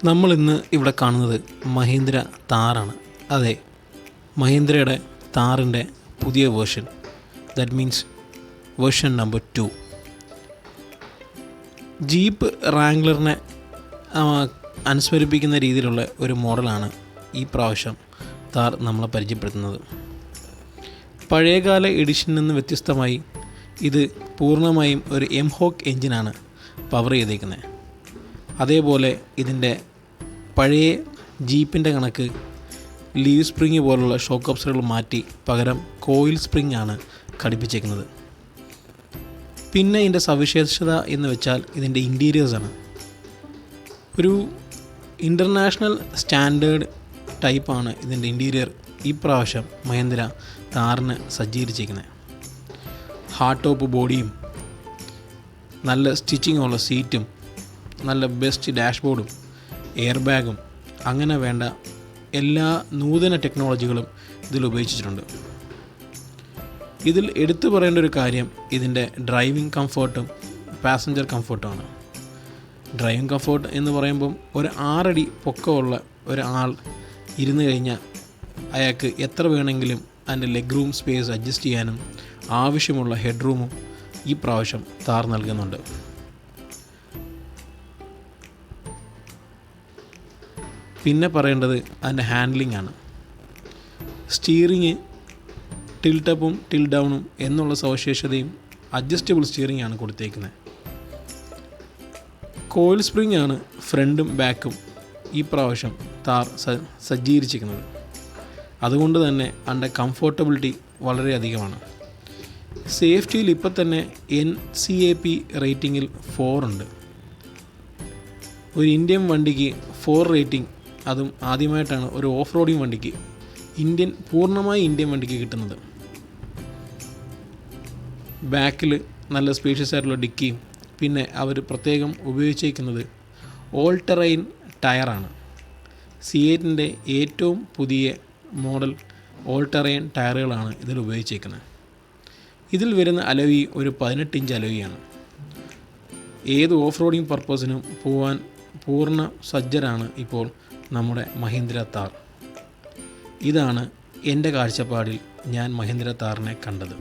നമ്മൾ ഇന്ന് ഇവിടെ കാണുന്നത് മഹീന്ദ്ര താറാണ്. അതെ, മഹീന്ദ്രയുടെ താറിൻ്റെ പുതിയ version, that means version number 2. Jeep റാംഗ്ലറിനെ അനുസ്മരിപ്പിക്കുന്ന രീതിയിലുള്ള ഒരു മോഡലാണ് ഈ പ്രാവശ്യം താർ നമ്മളെ പരിചയപ്പെടുത്തുന്നത്. പഴയകാല എഡിഷനിൽ നിന്ന് വ്യത്യസ്തമായി ഇത് പൂർണ്ണമായും ഒരു എംഹോക്ക് എഞ്ചിനാണ് പവർ ചെയ്തേക്കുന്നത്. അതേപോലെ ഇതിൻ്റെ പഴയ ജീപ്പിൻ്റെ കണക്ക് ലീവ് സ്പ്രിങ് പോലുള്ള ഷോക്ക് അബ്സറുകൾ മാറ്റി പകരം കോയിൽ സ്പ്രിങ് ആണ് ഘടിപ്പിച്ചേക്കുന്നത്. പിന്നെ ഇതിൻ്റെ സവിശേഷത എന്ന് വെച്ചാൽ ഇതിൻ്റെ ഇൻറ്റീരിയേഴ്സാണ്. ഒരു ഇൻ്റർനാഷണൽ സ്റ്റാൻഡേർഡ് ടൈപ്പാണ് ഇതിൻ്റെ ഇൻറ്റീരിയർ ഈ പ്രാവശ്യം മഹീന്ദ്ര താറിന് സജ്ജീകരിച്ചിരിക്കുന്നത്. ഹാർഡ് ടോപ്പ് ബോഡിയും നല്ല സ്റ്റിച്ചിങ് ഉള്ള സീറ്റും നല്ല ബെസ്റ്റ് ഡാഷ്ബോർഡും എയർ ബാഗും അങ്ങനെ വേണ്ട എല്ലാ നൂതന ടെക്നോളജികളും ഇതിൽ ഉപയോഗിച്ചിട്ടുണ്ട്. ഇതിൽ എടുത്തു പറയേണ്ട ഒരു കാര്യം ഇതിൻ്റെ ഡ്രൈവിംഗ് കംഫർട്ടും പാസഞ്ചർ കംഫർട്ടുമാണ്. ഡ്രൈവിംഗ് കംഫർട്ട് എന്ന് പറയുമ്പം ഒരു 6 അടി പൊക്കമുള്ള ഒരാൾ ഇരുന്ന് കഴിഞ്ഞാൽ അയാൾക്ക് എത്ര വേണമെങ്കിലും അതിൻ്റെ ലെഗ് റൂം സ്പേസ് അഡ്ജസ്റ്റ് ചെയ്യാനും ആവശ്യമുള്ള ഹെഡ് റൂമും ഈ പ്രാവശ്യം താർ നൽകുന്നുണ്ട്. പിന്നെ പറയേണ്ടത് അതിൻ്റെ ഹാൻഡ്ലിംഗ് ആണ്. സ്റ്റിയറിങ് ടിൽട്ടപ്പും ടിൽ ഡൗണും എന്നുള്ള സവിശേഷതയും അഡ്ജസ്റ്റബിൾ സ്റ്റിയറിംഗ് ആണ് കൊടുത്തേക്കുന്നത്. കോയിൽ സ്പ്രിങ് ആണ് ഫ്രണ്ടും ബാക്കും ഈ പ്രാവശ്യം താർ സജ്ജീകരിച്ചിരിക്കുന്നത്. അതുകൊണ്ട് തന്നെ അതിൻ്റെ കംഫോർട്ടബിലിറ്റി വളരെയധികമാണ്. സേഫ്റ്റിയിൽ ഇപ്പോൾ തന്നെ NCAP റേറ്റിങ്ങിൽ 4 ഉണ്ട്. ഒരു ഇന്ത്യൻ വണ്ടിക്ക് 4 റേറ്റിംഗ്, അതും ആദ്യമായിട്ടാണ് ഒരു ഓഫ് റോഡിങ് വണ്ടിക്ക് പൂർണ്ണമായി ഇന്ത്യൻ വണ്ടിക്ക് കിട്ടുന്നത്. ബാക്കിൽ നല്ല സ്പേഷ്യസ് ആയിട്ടുള്ള ഡിക്കിയും പിന്നെ അവർ പ്രത്യേകം ഉപയോഗിച്ചിരിക്കുന്നത് ഓൾ ടെറൈൻ ടയറാണ്. C8ൻ്റെ ഏറ്റവും പുതിയ മോഡൽ ഓൾ ടെറൈൻ ടയറുകളാണ് ഇതിൽ ഉപയോഗിച്ചിരിക്കുന്നത്. ഇതിൽ വരുന്ന അലോയി ഒരു 18 ഇഞ്ച് അലോയിയാണ്. ഏത് ഓഫ് റോഡിങ് പർപ്പസിനും പോകാൻ പൂർണ്ണ സജ്ജരാണ് ഇപ്പോൾ നമ്മുടെ മഹീന്ദ്ര താർ. ഇതാണ് എൻ്റെ കാഴ്ചപ്പാടിൽ ഞാൻ മഹീന്ദ്ര താറിനെ കണ്ടത്.